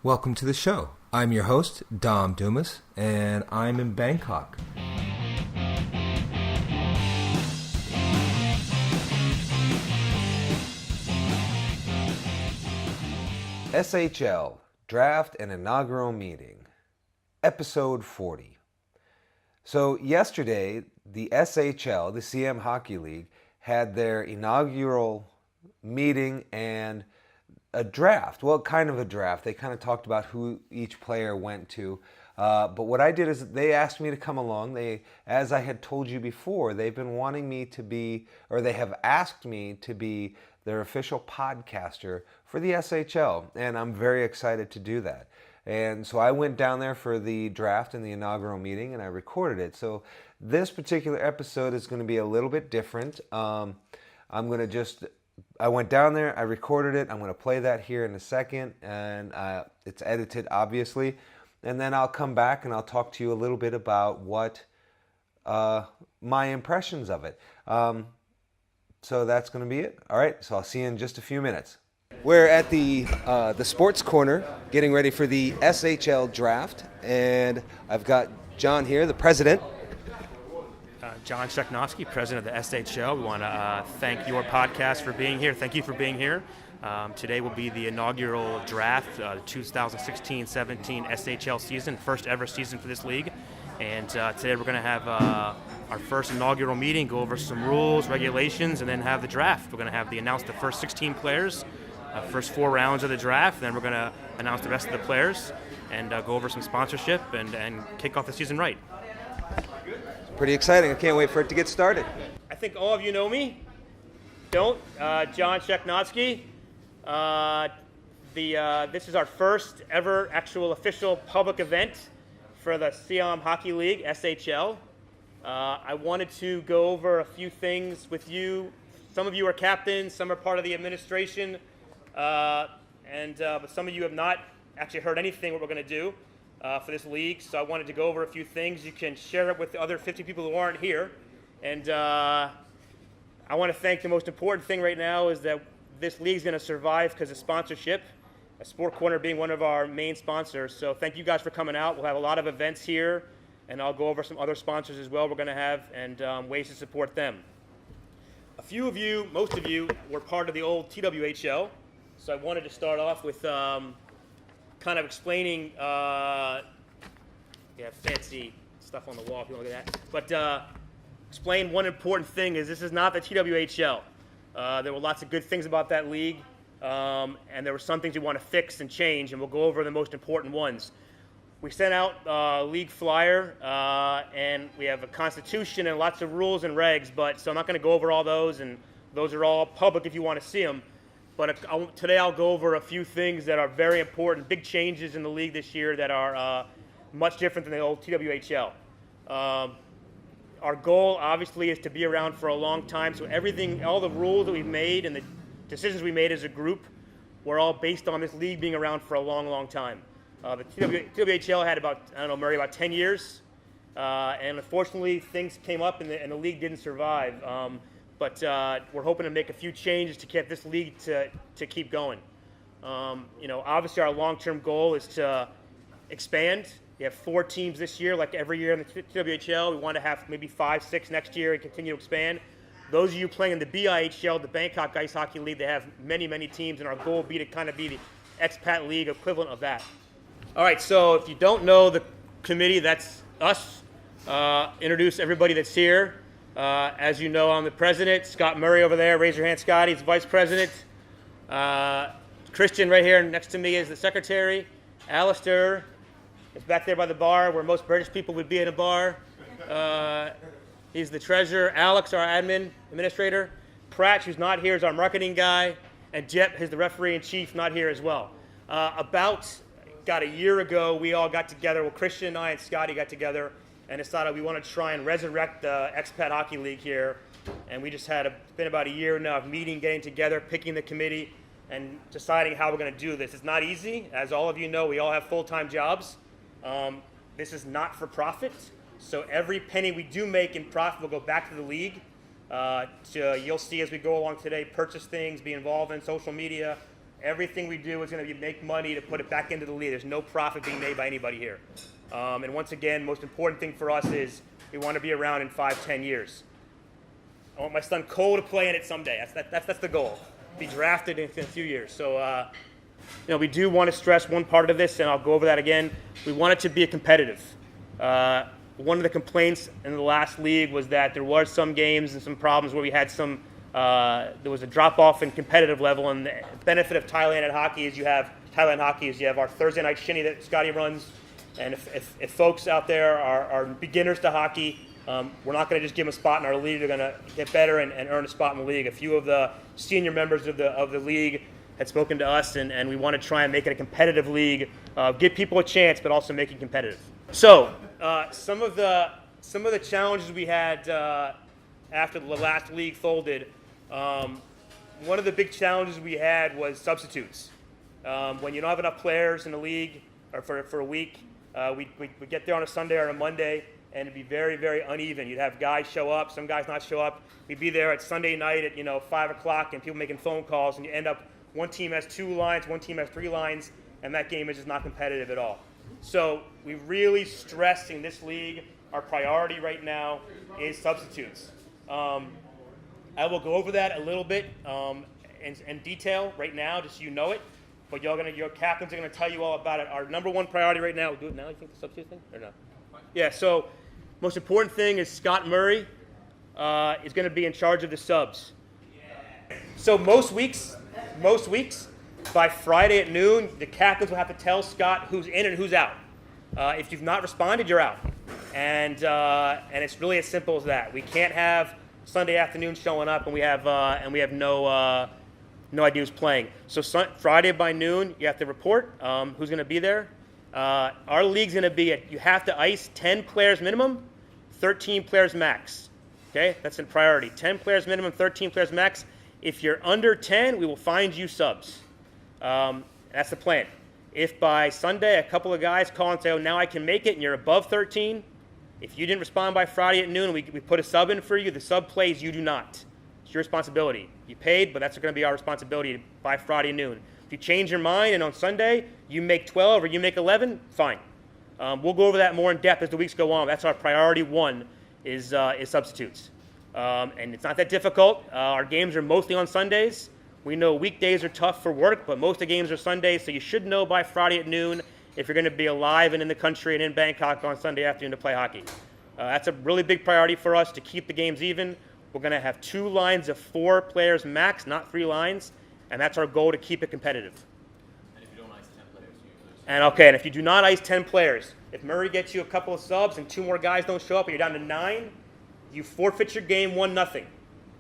Welcome to the show. I'm your host, Dom Dumas, and I'm in Bangkok. SHL, Draft and Inaugural Meeting, Episode 40. So yesterday, the SHL, the Siam Hockey League, had their inaugural meeting and a draft. Well, kind of a draft. They kind of talked about who each player went to. But what I did is they asked me to come along. As I had told you before, they've been wanting me to be, or they have asked me to be their official podcaster for the SHL. And I'm very excited to do that. And so I went down there for the draft and the inaugural meeting, and I recorded it. So this particular episode is going to be a little bit different. I went down there, I recorded it. I'm going to play that here in a second, and it's edited, obviously. And then I'll come back and I'll talk to you a little bit about what my impressions of it. So that's going to be it. All right, so I'll see you in just a few minutes. We're at the sports corner getting ready for the SHL draft, and I've got John here, the president. John Sheknovsky, president of the SHL. We want to thank your podcast for being here. Thank you for being here. Today will be the inaugural draft, 2016-17 SHL season, first ever season for this league. And today we're going to have our first inaugural meeting, go over some rules, regulations, and then have the draft. We're going to announce the first 16 players, first 4 rounds of the draft. Then we're going to announce the rest of the players and go over some sponsorship and kick off the season right. Pretty exciting. I can't wait for it to get started. I think all of you know me. Don't? John Sheknovsky. This is our first ever actual official public event for the Siam Hockey League, SHL. I wanted to go over a few things with you. Some of you are captains, some are part of the administration, but some of you have not actually heard anything what we're going to do for this league. So I wanted to go over a few things. You can share it with the other 50 people who aren't here. And I want to thank the most important thing right now is that this league is going to survive because of sponsorship, Sport Corner being one of our main sponsors. So thank you guys for coming out. We'll have a lot of events here, and I'll go over some other sponsors as well we're going to have and ways to support them. A few of you, most of you, were part of the old TWHL. So I wanted to start off with kind of explaining, fancy stuff on the wall if you want to look at that. But explain one important thing is this is not the TWHL. There were lots of good things about that league, and there were some things we want to fix and change, and we'll go over the most important ones. We sent out a league flyer, and we have a constitution and lots of rules and regs, so I'm not going to go over all those, and those are all public if you want to see them. But today I'll go over a few things that are very important, big changes in the league this year that are much different than the old TWHL. Our goal, obviously, is to be around for a long time. So all the rules that we've made and the decisions we made as a group were all based on this league being around for a long, long time. The TWHL had about 10 years. And unfortunately, things came up and the league didn't survive. But we're hoping to make a few changes to get this league to keep going. Obviously our long-term goal is to expand. We have 4 teams this year, like every year in the TWHL. We want to have maybe 5, 6 next year and continue to expand. Those of you playing in the BIHL, the Bangkok Ice Hockey League, they have many, many teams, and our goal will be to kind of be the expat league equivalent of that. All right, so if you don't know the committee, that's us. Introduce everybody that's here. As you know, I'm the president. Scott Murray over there. Raise your hand, Scotty. He's vice president. Christian right here next to me is the secretary. Alistair is back there by the bar where most British people would be at a bar. He's the treasurer. Alex, our administrator. Pratt, who's not here, is our marketing guy. And Jep, who's the referee-in-chief, not here as well. About a year ago, we all got together. Well, Christian and I and Scotty got together and decided we want to try and resurrect the expat hockey league here. And we just it's been about a year now of meeting, getting together, picking the committee, and deciding how we're going to do this. It's not easy. As all of you know, we all have full-time jobs. This is not for profit. So every penny we do make in profit will go back to the league. You'll see as we go along today, purchase things, be involved in social media, Everything we do is going to make money to put it back into the league. There's no profit being made by anybody here. And once again, most important thing for us is we want to be around in 5-10 years. I want my son Cole to play in it someday. That's the goal. Be drafted in a few years. So, we do want to stress one part of this, and I'll go over that again. We want it to be a competitive. One of the complaints in the last league was that there was some games and some problems where we had some. There was a drop-off in competitive level, and the benefit of Thailand hockey is you have our Thursday night shinny that Scotty runs, and if folks out there are beginners to hockey, we're not going to just give them a spot in our league. They're going to get better and earn a spot in the league. A few of the senior members of the league had spoken to us, and we want to try and make it a competitive league, give people a chance, but also make it competitive. So some of the challenges we had after the last league folded. One of the big challenges we had was substitutes. When you don't have enough players in the league or for a week, we get there on a Sunday or a Monday, and it'd be very, very uneven. You'd have guys show up, some guys not show up. We'd be there at Sunday night at 5 o'clock, and people making phone calls, and you end up one team has 2 lines, one team has 3 lines, and that game is just not competitive at all. So we really stress in this league, our priority right now is substitutes. I will go over that a little bit in detail right now, just so you know it. But your captains are going to tell you all about it. Our number one priority right now, we'll do it now, you think, the substitute thing, or no? Yeah, so most important thing is Scott Murray is going to be in charge of the subs. So most weeks, by Friday at noon, the captains will have to tell Scott who's in and who's out. If you've not responded, you're out. And it's really as simple as that. We can't have Sunday afternoon showing up and we have no idea who's playing. So Friday by noon, you have to report who's going to be there. Our league's going to be you have to ice 10 players minimum, 13 players max. Okay, that's in priority. 10 players minimum, 13 players max. If you're under 10, we will find you subs. That's the plan. If by Sunday a couple of guys call and say, oh, now I can make it, and you're above 13, if you didn't respond by Friday at noon, we put a sub in for you. The sub plays, you do not. It's your responsibility. You paid, but that's going to be our responsibility by Friday noon. If you change your mind and on Sunday you make 12 or you make 11, fine. We'll go over that more in depth as the weeks go on. That's our priority one is substitutes. And it's not that difficult. Our games are mostly on Sundays. We know weekdays are tough for work, but most of the games are Sundays, so you should know by Friday at noon if you're going to be alive and in the country and in Bangkok on Sunday afternoon to play hockey. That's a really big priority for us to keep the games even. We're going to have 2 lines of 4 players max, not 3 lines, and that's our goal to keep it competitive. And if you don't ice 10 players, you lose. And if you do not ice 10 players, if Murray gets you a couple of subs and 2 more guys don't show up and you're down to 9, you forfeit your game 1-0.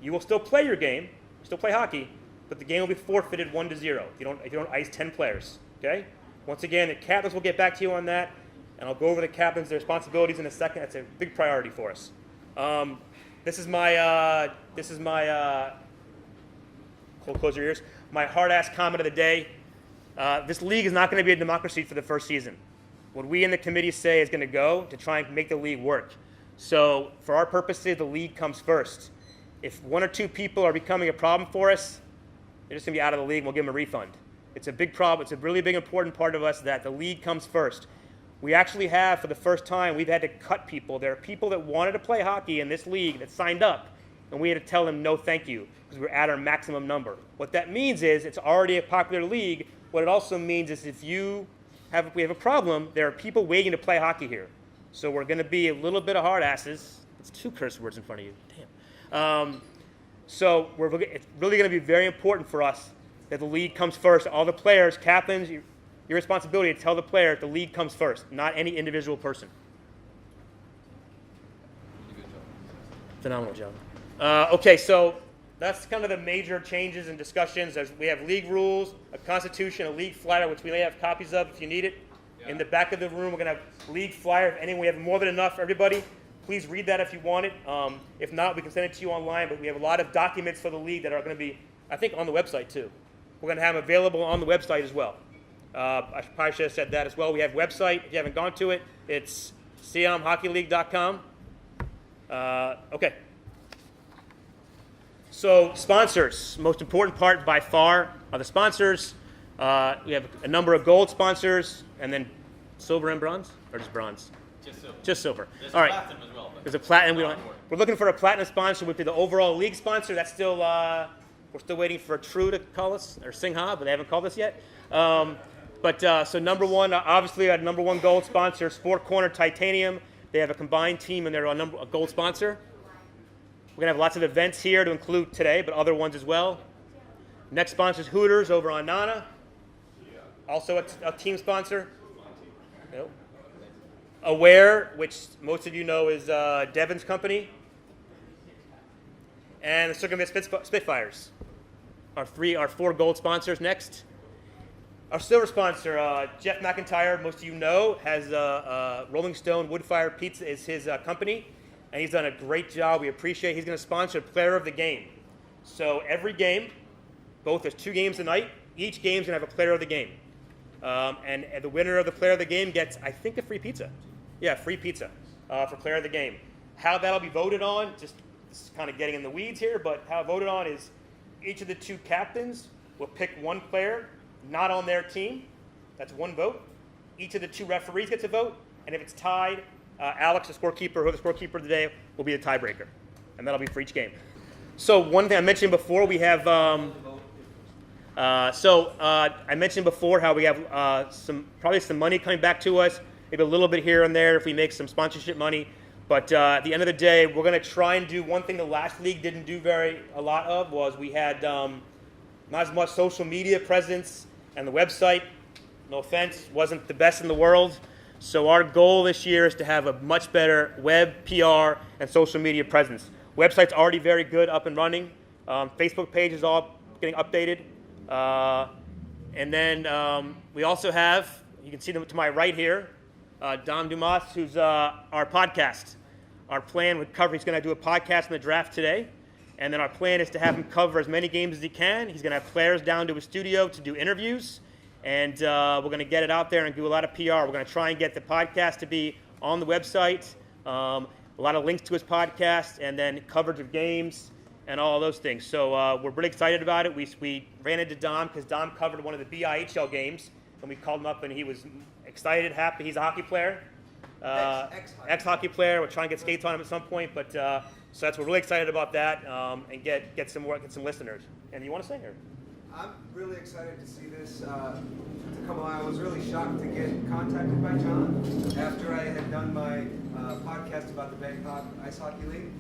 You will still play your game, still play hockey, but the game will be forfeited 1-0 if you don't ice 10 players. Okay? Once again, the captains will get back to you on that, and I'll go over the captains' their responsibilities in a second. That's a big priority for us. This is my close your ears. My hard-ass comment of the day. This league is not going to be a democracy for the first season. What we in the committee say is going to go to try and make the league work. So for our purposes, the league comes first. If 1 or 2 people are becoming a problem for us, they're just going to be out of the league and we'll give them a refund. It's a big problem. It's a really big important part of us that the league comes first. We actually have, for the first time, we've had to cut people. There are people that wanted to play hockey in this league that signed up, and we had to tell them no thank you because we're at our maximum number. What that means is it's already a popular league. What it also means is if we have a problem, there are people waiting to play hockey here. So we're going to be a little bit of hard asses. It's 2 curse words in front of you. Damn. So it's really going to be very important for us that the league comes first. All the players, captains, your responsibility to tell the player the league comes first, not any individual person. Good job. Phenomenal job. Okay, so that's kind of the major changes and discussions. We have league rules, a constitution, a league flyer, which we may have copies of if you need it. Yeah. In the back of the room, we're going to have league flyer. If we have more than enough for everybody. Please read that if you want it. If not, we can send it to you online. But we have a lot of documents for the league that are going to be, I think, on the website too. We're going to have them available on the website as well. I probably should have said that as well. We have a website. If you haven't gone to it, it's siamhockeyleague.com. Okay. So sponsors, most important part by far are the sponsors. We have a number of gold sponsors, and then silver and bronze, or just bronze? Just silver. Just silver. There's All a right. platinum as well. But There's a platinum. not more. We're looking for a platinum sponsor. Would be the overall league sponsor. That's still we're still waiting for True to call us or Singha, but they haven't called us yet. So number one, obviously, our number one gold sponsor, Sport Corner Titanium. They have a combined team, and they're a gold sponsor. We're gonna have lots of events here to include today, but other ones as well. Next sponsor is Hooters over on Nana. Also a team sponsor. Nope. Aware, which most of you know is Devin's company. And the Circumvent Spitfires. Our four gold sponsors next. Our silver sponsor, Jeff McIntyre, most of you know, has Rolling Stone Woodfire Pizza is his company. And he's done a great job. We appreciate it. He's going to sponsor Player of the Game. So every game, there's 2 games a night. Each game's going to have a Player of the Game. And the winner of the Player of the Game gets, I think, a free pizza. Yeah, free pizza for Player of the Game. How that'll be voted on, just kind of getting in the weeds here, but how voted on is each of the 2 captains will pick one player not on their team. That's one vote. Each of the 2 referees gets a vote. And if it's tied, Alex, the scorekeeper, who's the scorekeeper today, will be the tiebreaker. And that'll be for each game. So one thing I mentioned before, we have I mentioned before how we have probably some money coming back to us, maybe a little bit here and there if we make some sponsorship money. But at the end of the day, we're going to try and do one thing the last league didn't do a lot of was we had not as much social media presence, and the website, no offense, wasn't the best in the world. So our goal this year is to have a much better web, PR, and social media presence. Website's already very good, up and running. Facebook page is all getting updated. And then we also have, you can see them to my right here, Dom Dumas, who's our podcast. Our plan would cover, he's going to do a podcast in the draft today. And then our plan is to have him cover as many games as he can. He's going to have players down to his studio to do interviews. And we're going to get it out there and do a lot of PR. We're going to try and get the podcast to be on the website, a lot of links to his podcast, and then coverage of games and all of those things. So we're pretty excited about it. We ran into Dom because Dom covered one of the BIHL games, and we called him up, and he was excited, happy. He's a hockey player, ex-hockey player. We're trying to get skates on him at some point, but so we're really excited about that and get some listeners. And you want to say here? I'm really excited to see this to come along. I was really shocked to get contacted by John after I had done my podcast about the Bangkok Ice Hockey League.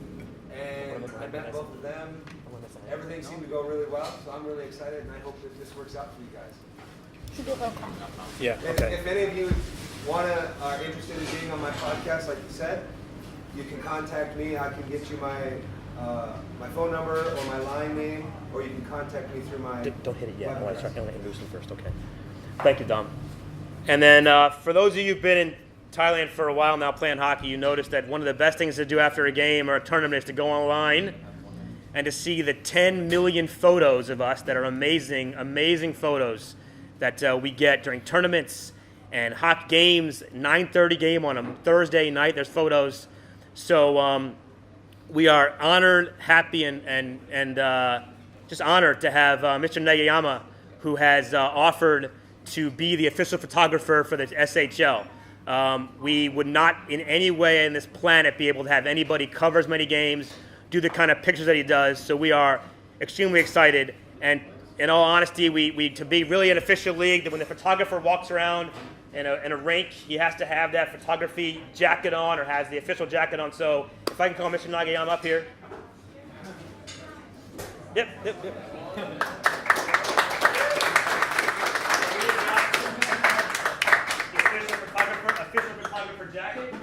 And I met both of them. Everything seemed to go really well, so I'm really excited, and I hope that this works out for you guys. Yeah, And okay. if any of you are interested in being on my podcast, like you said, you can contact me. I can get you my phone number or my line name, or you can contact me through my Don't hit it yet. I web want to address. start introducing first. Okay. Thank you, Dom. And then for those of you who've been in Thailand for a while now playing hockey, you notice that one of the best things to do after a game or a tournament is to go online and to see the 10 million photos of us that are amazing, amazing photos that we get during tournaments and hot games. 9:30 game on a Thursday night. There's photos. So we are honored, happy, and just honored to have Mr. Nagayama, who has offered to be the official photographer for the SHL. We would not in any way in this planet be able to have anybody cover as many games, do the kind of pictures that he does. So we are extremely excited. And in all honesty, we to be really an official league, that when the photographer walks around in a rink, he has to have that photography jacket on or has the official jacket on. So if I can call Mr. Nagayama up here. Yep. Official photographer jacket. You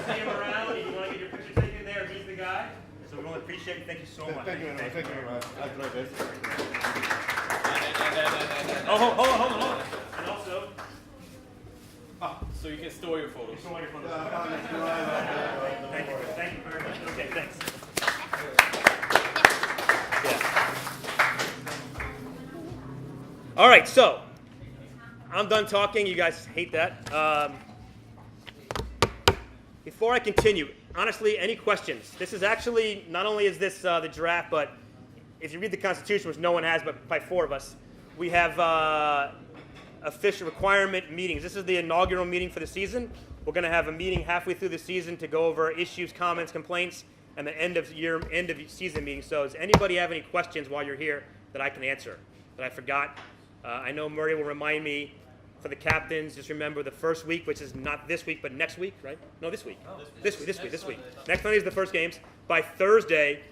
see him around, and you want to get your picture taken there, he's the guy. So we really appreciate it. Thank you so much. Thank you very much. I enjoyed this. Oh, hold on. And also, So you can store your photos. thank you very much. Okay, thanks. Yeah. All right, so I'm done talking. You guys hate that. Before I continue, honestly, any questions? This is actually, not only is this the draft, but if you read the Constitution, which no one has but by 4 of us, we have official requirement meetings. This is the inaugural meeting for the season. We're going to have a meeting halfway through the season to go over issues, comments, complaints, and the end of season meeting. So does anybody have any questions while you're here that I can answer that I forgot? I know Murray will remind me for the captains. Just remember the first week, which is not this week, but next week, right? No, this week. This week. Next Sunday is the first games. By Thursday,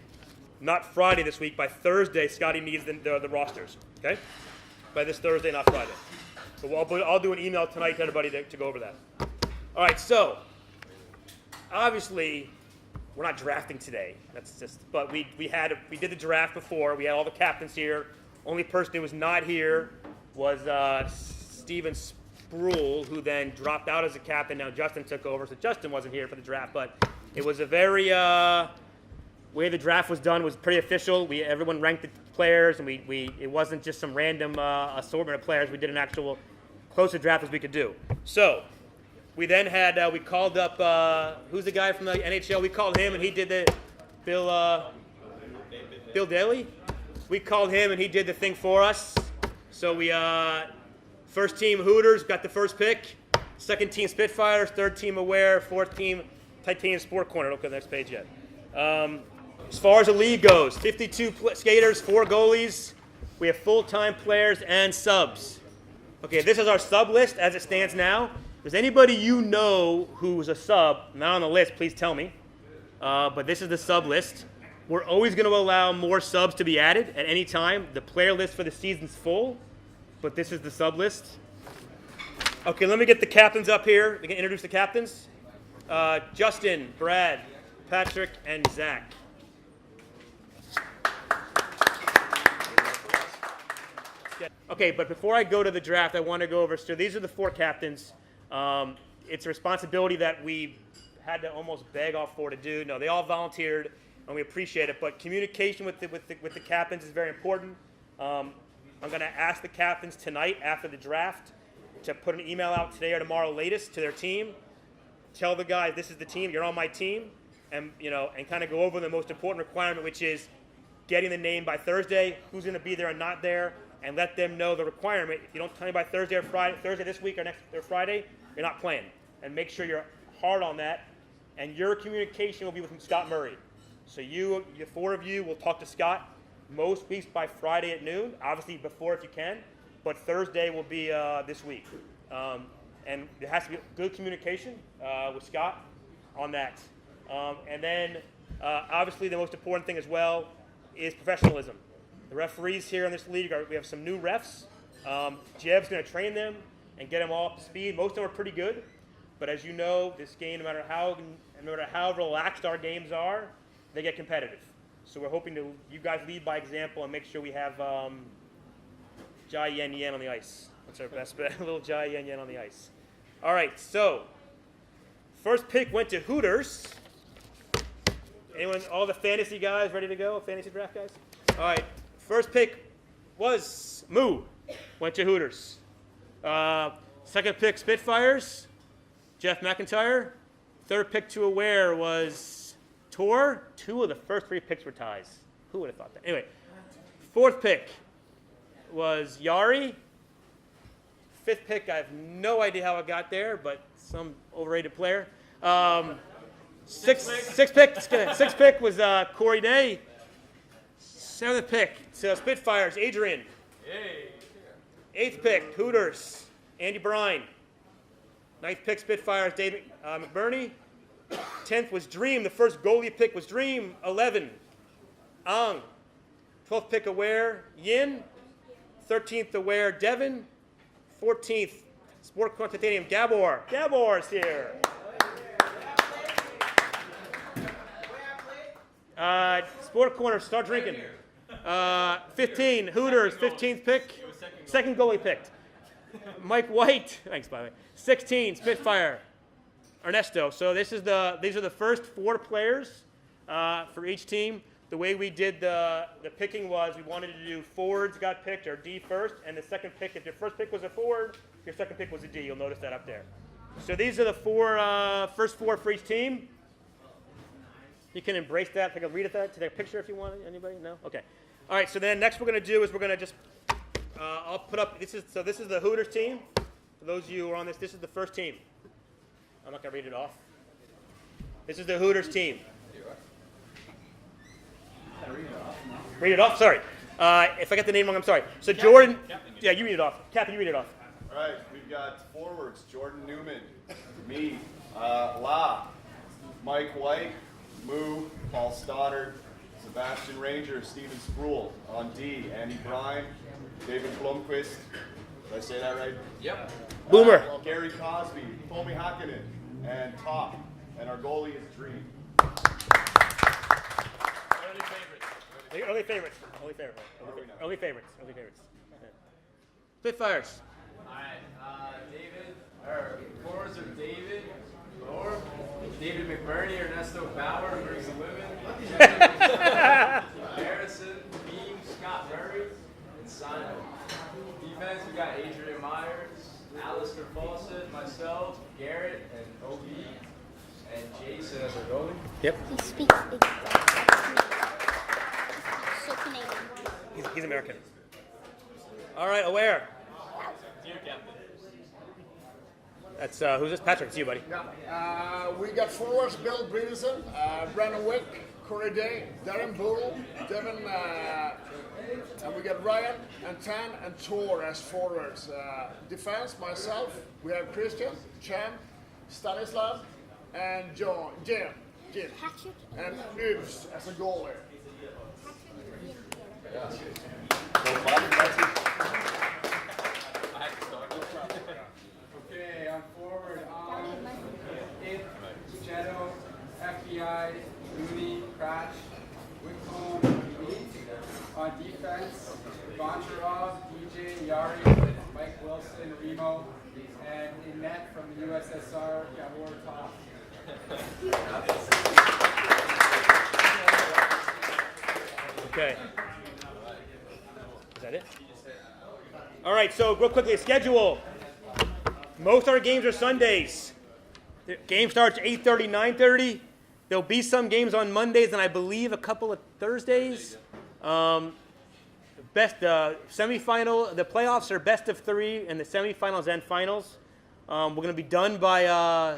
not Friday this week, by Thursday, Scotty needs the rosters, okay? By this Thursday, not Friday. So I'll do an email tonight to everybody to go over that. All right, so obviously we're not drafting today. That's just, but we did the draft before. We had all the captains here. Only person who was not here was Steven Spruill, who then dropped out as a captain. Now Justin took over, so Justin wasn't here for the draft. But it was a very way the draft was done was pretty official. Everyone ranked the players, and it wasn't just some random assortment of players. We did an actual closest draft as we could do. So we then had we called up who's the guy from the NHL? We called him, and he did the Bill Daly. We called him, and he did the thing for us. So we first team Hooters got the first pick. Second team Spitfires. Third team Aware. Fourth team Titanium Sport Corner. Don't go to the next page yet. As far as the league goes, 52 skaters, 4 goalies. We have full-time players and subs. Okay, this is our sub list as it stands now. If there's anybody you know who's a sub, not on the list, please tell me. But this is the sub list. We're always going to allow more subs to be added at any time. The player list for the season's full, but this is the sub list. Okay, let me get the captains up here. We can introduce the captains. Justin, Brad, Patrick, and Zach. Okay, but before I go to the draft, I want to go over, so these are the 4 captains. It's a responsibility that we had to almost beg off for to do. No, they all volunteered, and we appreciate it. But communication with the captains is very important. I'm going to ask the captains tonight after the draft to put an email out today or tomorrow latest to their team. Tell the guys, this is the team, you're on my team, and kind of go over the most important requirement, which is getting the name by Thursday, who's going to be there and not there, and let them know the requirement. If you don't tell me by Thursday or Friday, Thursday this week or Friday, you're not playing. And make sure you're hard on that. And your communication will be with Scott Murray. So the 4 of you will talk to Scott most weeks by Friday at noon, obviously before if you can, but Thursday will be this week. And there has to be good communication with Scott on that. And then obviously the most important thing as well is professionalism. The referees here in this league, we have some new refs. Jeb's going to train them and get them all up to speed. Most of them are pretty good, but as you know, this game, no matter how relaxed our games are, they get competitive. So we're hoping you guys lead by example and make sure we have Jai Yen Yen on the ice. That's our best bet, a little Jai Yen Yen on the ice. All right, so first pick went to Hooters. Anyone, all the fantasy guys ready to go? Fantasy draft guys? All right. First pick was Moo, went to Hooters. Second pick, Spitfires, Jeff McIntyre. Third pick to Aware was Tor. 2 of the first 3 picks were ties. Who would have thought that? Anyway, fourth pick was Yari. Fifth pick, I have no idea how it got there, but some overrated player. Sixth pick was Corey Day. 7th pick, Spitfires, Adrian. Yay. 8th pick, Hooters, Andy Brine. 9th pick, Spitfires, David McBurney. 10th was Dream. The first goalie pick was Dream, 11. Ang. 12th pick, Aware, Yin. 13th, Aware, Devin. 14th, Sport Corner Titanium, Gabor. Gabor's here. Sport Corner, start drinking. 15, Hooters, 15th pick. Second goalie picked. Mike White, thanks by the way. 16, Spitfire, Ernesto. So these are the first 4 players for each team. The way we did the picking was we wanted to do forwards got picked or D first, and the second pick, if your first pick was a forward, your second pick was a D. You'll notice that up there. So these are the first 4 for each team. You can embrace that. Take a read at that. Take a picture if you want. Anybody? No? Okay. All right. So then next we're going to do is we're going to just I'll put up. This is the Hooters team. For those of you who are on this, this is the first team. I'm not gonna read it off. This is the Hooters team. Read it off. Sorry. If I get the name wrong, I'm sorry. So Jordan. Yeah, you read it off. Captain, you read it off. All right, we've got forwards: Jordan Newman, me, La, Mike White, Moo, Paul Stoddard, Sebastian Ranger, Steven Sproul. On D, Andy Bryan, David Blomqvist. Did I say that right? Yep. Boomer. Gary Cosby, Tommy Hakkinen, and Top. And our goalie is Dream. Early favorites. Early favorites. Early favorites. Early favorites. Early favorites. Spitfires. Alright, David, or forwards are David, Lohr, David McBurney, Ernesto Bauer, brings a living, Harrison, Beam, Scott Murray, and Simon. Defense, we got Adrian Myers, Alistair Fawcett, myself, Garrett, and OB, and Jason as our goalie. Yep. He speaks so Canadian. He's American. All right, Aware. Dear Captain. That's who's this? Patrick, it's you, buddy. We got forwards: Bill Bredesen, Brandon Wick, Corey Day, Darren Boole, Devin, and we got Ryan and Tan and Tor as forwards. Defense, myself. We have Christian, Chan, Stanislav, and Jim, Patrick and Ubs as a goalie. Okay, on forward, It, Jetto, FBI, Mooney, Cratch, Wickholm, me. On defense, Goncharov, DJ, Yari, Mike Wilson, Remo, and in net from the USSR, Gabor Top. Okay. Is that it? All right, so real quickly, schedule. Most of our games are Sundays. The game starts 8:30, 9:30. There'll be some games on Mondays and I believe a couple of Thursdays. Semifinal, the playoffs are best of 3 and the semifinals and finals. We're going to be done by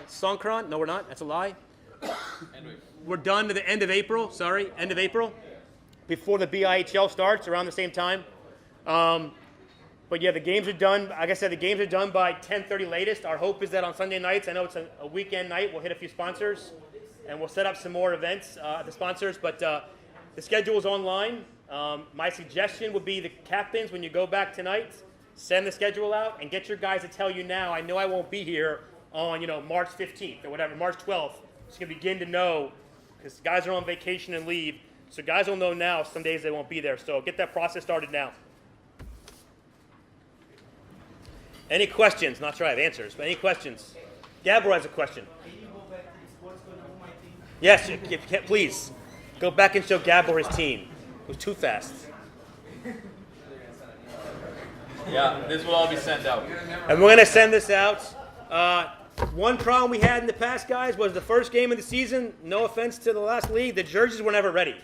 Songkran. No, we're not. That's a lie. We're done to the end of April. Sorry, end of April. Before the BIHL starts, around the same time. But yeah, the games are done. Like I said, the games are done by 10:30 latest. Our hope is that on Sunday nights, I know it's a weekend night, we'll hit a few sponsors, and we'll set up some more events at the sponsors. But the schedule is online. My suggestion would be the captains, when you go back tonight, send the schedule out and get your guys to tell you now. I know I won't be here on March 15th or whatever, March 12th. So you can begin to know, because guys are on vacation and leave. So guys will know now. Some days they won't be there. So get that process started now. Any questions? Not sure I have answers, but any questions? Gabor has a question. Yes, please. Go back and show Gabor his team. It was too fast. Yeah, this will all be sent out. And we're going to send this out. One problem we had in the past, guys, was the first game of the season. No offense to the last league. The jerseys were never ready.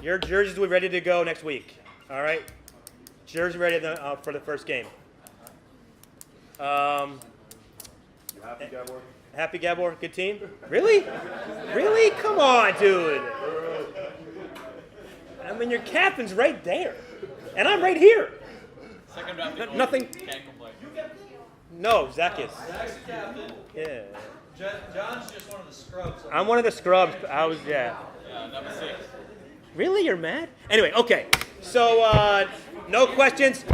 Your jerseys will be ready to go next week. All right? Jerseys ready for the first game. You happy, Gabor? Happy, Gabor? Good team? Really? Really? Come on, dude. I mean, your captain's right there. And I'm right here. Second round. Nothing. Can't complain. No, Zach is. Zach's captain. Yeah. John's just one of the scrubs. I'm one of the scrubs. Yeah, number 6. Really? You're mad? Anyway, okay. So, no questions.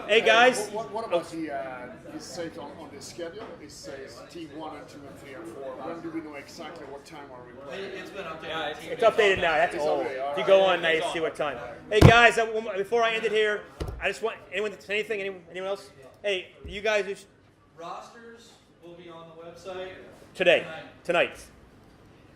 Hey, guys. What about the set on the schedule? It says T1 and 2 and 3 and 4. When do we know exactly what time are we playing? It's been updated. Yeah, It's updated now. That's It's old. updated, all If you right. go on now, you see what time. Hey, guys, before I end it here, I just want anyone to say anything? Anyone else? Hey, you guys just Rosters will be on the website tonight.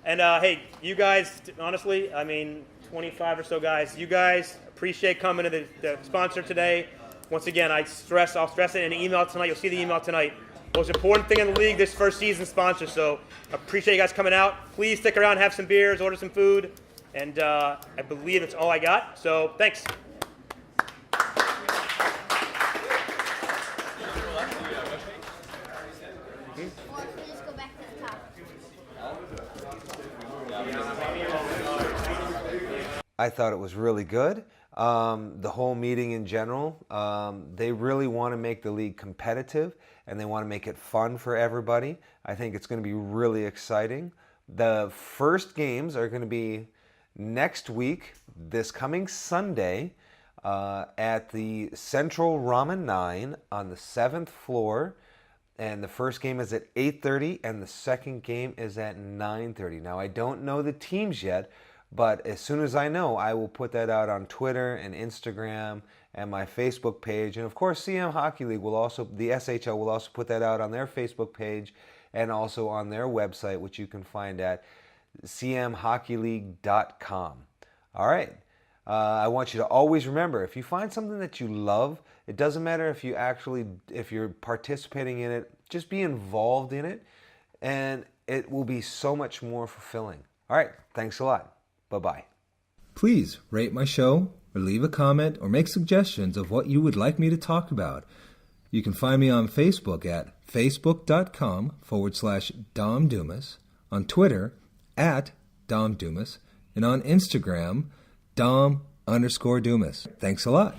And hey, you guys, honestly, I mean, 25 or so guys, you guys appreciate coming to the sponsor today. Once again, I'll stress it in an email tonight. You'll see the email tonight. Most important thing in the league, this first season sponsor. So appreciate you guys coming out. Please stick around, have some beers, order some food. And I believe that's all I got. So thanks. I thought it was really good. The whole meeting in general, they really want to make the league competitive and they want to make it fun for everybody. I think it's going to be really exciting. The first games are going to be next week, this coming Sunday, at the Central Ramen 9 on the 7th floor. And the first game is at 8:30 and the second game is at 9:30. Now, I don't know the teams yet, but as soon as I know, I will put that out on Twitter and Instagram and my Facebook page. And of course, Siam Hockey League will also, the SHL will also put that out on their Facebook page and also on their website, which you can find at siamhockeyleague.com. All right. I want you to always remember, if you find something that you love, it doesn't matter if you're participating in it, just be involved in it, and it will be so much more fulfilling. All right. Thanks a lot. Bye-bye. Please rate my show or leave a comment or make suggestions of what you would like me to talk about. You can find me on Facebook at facebook.com/Dom Dumas, on Twitter at Dom Dumas, and on Instagram, Dom_Dumas. Thanks a lot.